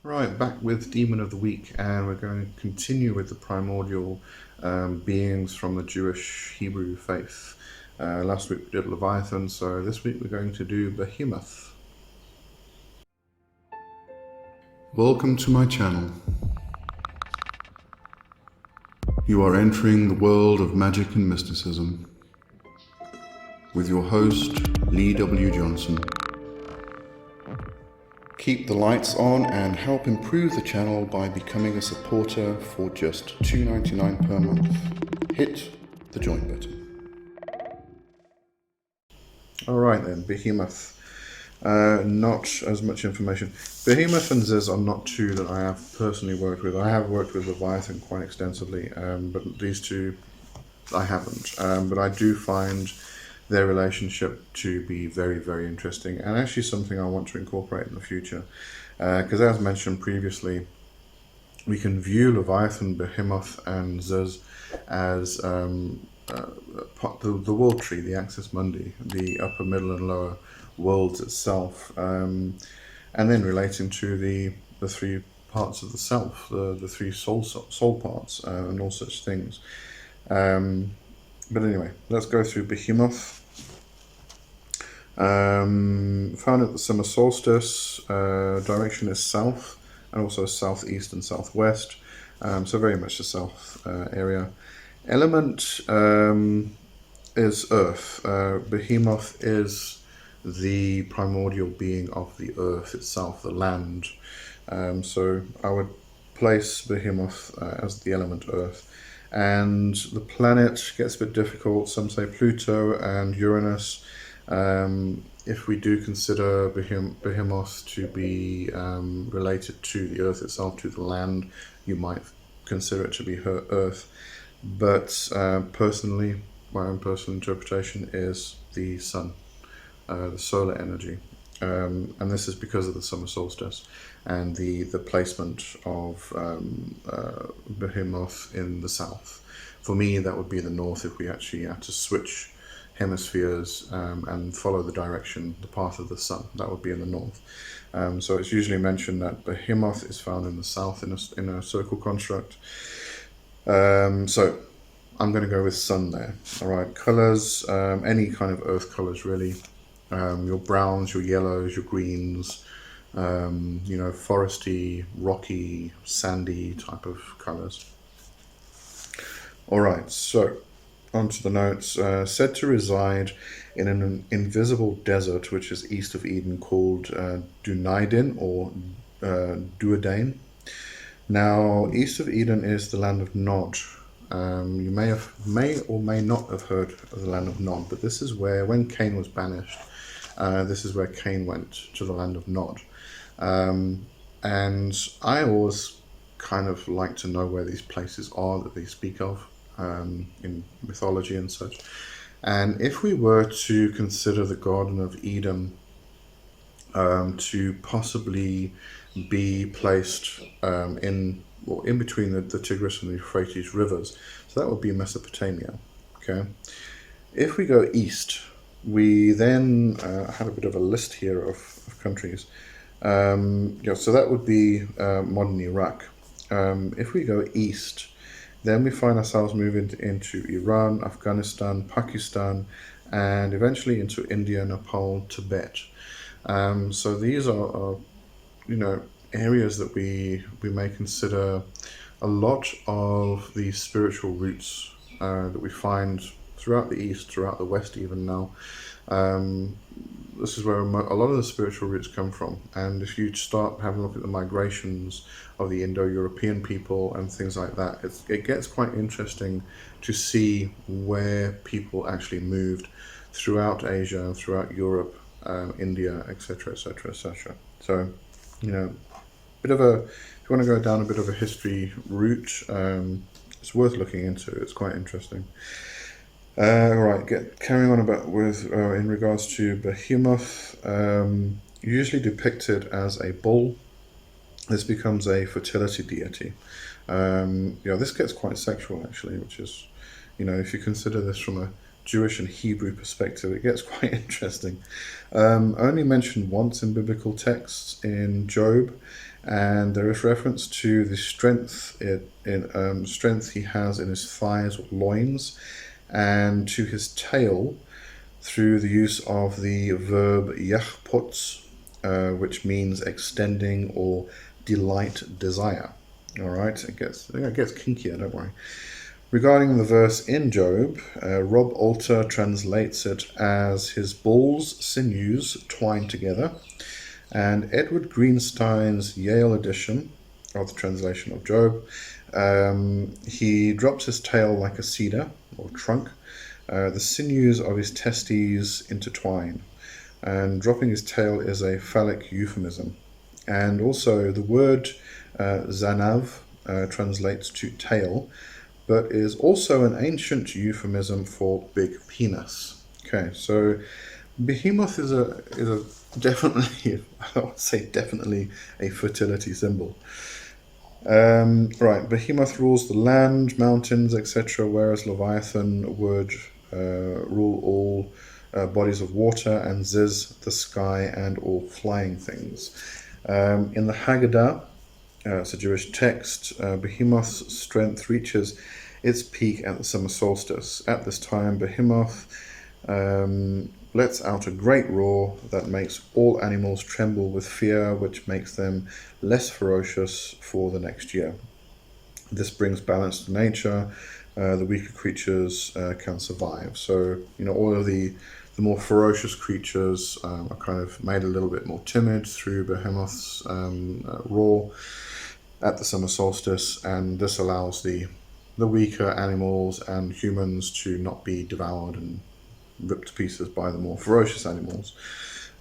Right, back with Demon of the Week, and we're going to continue with the primordial beings from the Jewish Hebrew faith. Last week we did Leviathan, so this week we're going to do Behemoth. Welcome to my channel. You are entering the world of magic and mysticism with your host, Lee W. Johnson. Keep the lights on and help improve the channel by becoming a supporter for just $2.99 per month. Hit the join button. Alright then, Behemoth. Not as much information. Behemoth and Ziz are not two that I have personally worked with. I have worked with Leviathan quite extensively, but these two I haven't. But I do find their relationship to be very, very interesting, and actually something I want to incorporate in the future. Because as mentioned previously, we can view Leviathan, Behemoth, and Ziz as the world tree, the axis mundi, the upper, middle, and lower worlds itself, and then relating to the three parts of the self, the three soul parts, and all such things. But anyway, let's go through Behemoth. Found at the summer solstice. Direction is south, and also southeast and southwest. So very much the south area. Element is earth. Behemoth is the primordial being of the earth itself, the land. So I would place Behemoth as the element earth. And the planet gets a bit difficult. Some say Pluto and Uranus. If we do consider Behemoth to be related to the earth itself, to the land, you might consider it to be her earth. But personally, my own personal interpretation is the sun, the solar energy. And this is because of the summer solstice and the placement of Behemoth in the south. For me, that would be the north if we actually had to switch hemispheres and follow the direction, the path of the sun. That would be in the north. So it's usually mentioned that Behemoth is found in the south in a circle construct. So I'm going to go with sun there. All right, colors, any kind of earth colors really. Your browns, your yellows, your greens, foresty, rocky, sandy type of colors. All right, so onto the notes. Said to reside in an invisible desert which is east of Eden called Dunedain or Duodain. Now, east of Eden is the land of Nod. You may or may not have heard of the land of Nod, but this is where, when Cain was banished, this is where Cain went, to the land of Nod. And I always kind of like to know where these places are that they speak of in mythology and such. And if we were to consider the Garden of Eden to possibly be placed in between the Tigris and the Euphrates rivers, so that would be Mesopotamia. Okay. If we go east, we then had a bit of a list here of countries. So that would be modern Iraq. If we go east, then we find ourselves moving into Iran, Afghanistan, Pakistan, and eventually into India, Nepal, Tibet. So these are areas that we may consider a lot of the spiritual roots that we find throughout the East, throughout the West even now. This is where a lot of the spiritual roots come from. And if you start having a look at the migrations of the Indo-European people and things like that, it gets quite interesting to see where people actually moved throughout Asia, throughout Europe, India, etc., etc., etc. So, if you want to go down a bit of a history route, it's worth looking into. It's quite interesting. Right, carrying on in regards to Behemoth, usually depicted as a bull. This becomes a fertility deity. This gets quite sexual actually, which is, if you consider this from a Jewish and Hebrew perspective, it gets quite interesting. Only mentioned once in biblical texts in Job, and there is reference to the strength he has in his thighs or loins, and to his tail through the use of the verb yachpots, which means extending or delight, desire. All right, it gets kinkier, don't worry. Regarding the verse in Job, Rob Alter translates it as his balls, sinews twined together, and Edward Greenstein's Yale edition of the translation of Job, he drops his tail like a cedar or trunk, the sinews of his testes intertwine, and dropping his tail is a phallic euphemism. And also the word zanav translates to tail, but is also an ancient euphemism for big penis. Okay, so Behemoth is a definitely, I would say definitely a fertility symbol. Right, Behemoth rules the land, mountains, etc., whereas Leviathan would rule all bodies of water, and Ziz the sky and all flying things. In the Haggadah, it's a Jewish text, Behemoth's strength reaches its peak at the summer solstice. At this time, Behemoth lets out a great roar that makes all animals tremble with fear, which makes them less ferocious for the next year. This brings balance to nature. The weaker creatures can survive. So, all of the more ferocious creatures are kind of made a little bit more timid through Behemoth's roar at the summer solstice, and this allows the weaker animals and humans to not be devoured and ripped to pieces by the more ferocious animals.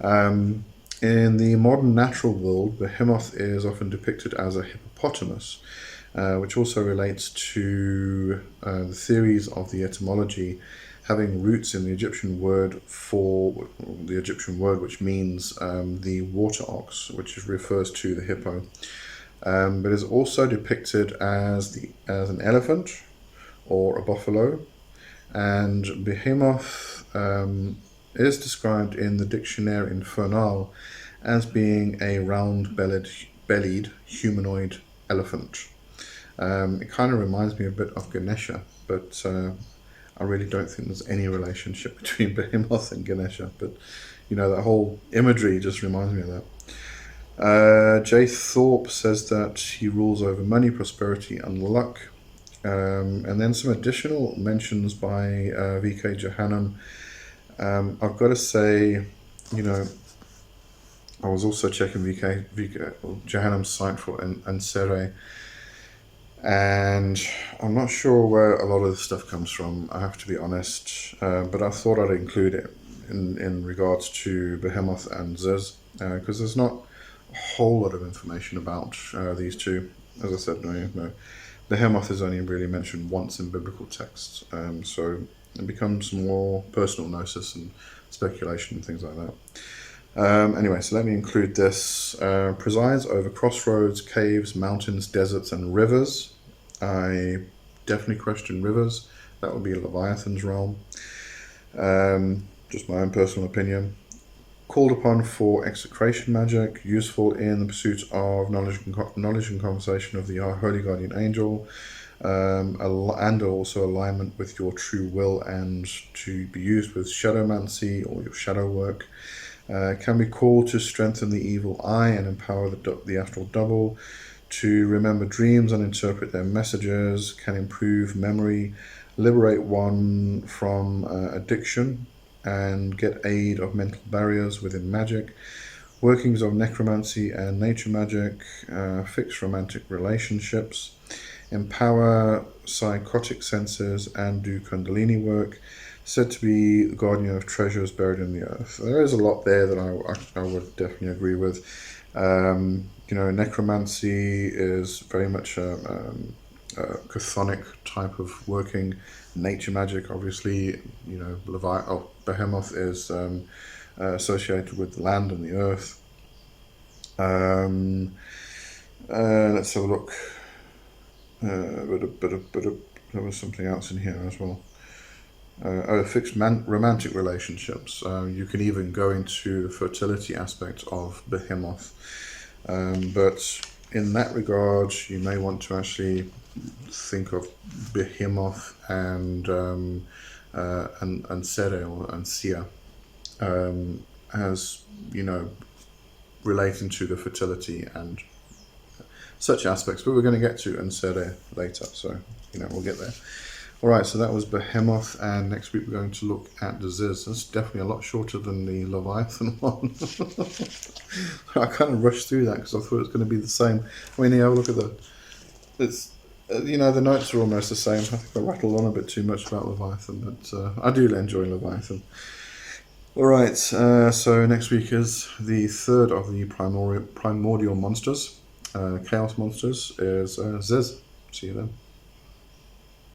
In the modern natural world, Behemoth is often depicted as a hippopotamus, which also relates to the theories of the etymology having roots in the Egyptian word which means the water ox, which refers to the hippo, but is also depicted as an elephant or a buffalo. And Behemoth is described in the Dictionnaire Infernal as being a round-bellied humanoid elephant. It kind of reminds me a bit of Ganesha, but I really don't think there's any relationship between Behemoth and Ganesha. But that whole imagery just reminds me of that. Jay Thorpe says that he rules over money, prosperity, and luck. And then some additional mentions by VK Jahannam. I've got to say, I was also checking VK Jahannam's site for Ansere, and I'm not sure where a lot of this stuff comes from, I have to be honest, but I thought I'd include it in regards to Behemoth and Ziz, because there's not a whole lot of information about these two. As I said, no. Behemoth is only really mentioned once in biblical texts, so it becomes more personal gnosis and speculation and things like that. Anyway, so let me include this. Presides over crossroads, caves, mountains, deserts, and rivers. I definitely question rivers. That would be Leviathan's realm. Just my own personal opinion. Called upon for execration magic, useful in the pursuit of knowledge and conversation of the Holy Guardian Angel, and also alignment with your true will, and to be used with shadowmancy or your shadow work. Can be called to strengthen the evil eye and empower the astral double, to remember dreams and interpret their messages, can improve memory, liberate one from addiction, and get aid of mental barriers within magic, workings of necromancy and nature magic, fix romantic relationships, empower psychotic senses, and do kundalini work, said to be the guardian of treasures buried in the earth. There is a lot there that I would definitely agree with. Necromancy is very much a chthonic type of working. Nature magic, obviously, Behemoth is associated with the land and the earth. Let's have a look. There was something else in here as well. Fixed romantic relationships. You can even go into the fertility aspect of Behemoth. But in that regard, you may want to actually think of Behemoth and Sere and Sia as, you know, relating to the fertility and such aspects. But we're going to get to Sere later, so you know we'll get there. All right, so that was Behemoth, and next week we're going to look at the Ziz. That's definitely a lot shorter than the Leviathan one. I kind of rushed through that because I thought it was going to be the same. I mean, yeah, look at it's you know, the notes are almost the same. I think I rattled on a bit too much about Leviathan, but I do enjoy Leviathan. All right, so next week is the third of the primordial monsters, chaos monsters, is Ziz. See you then.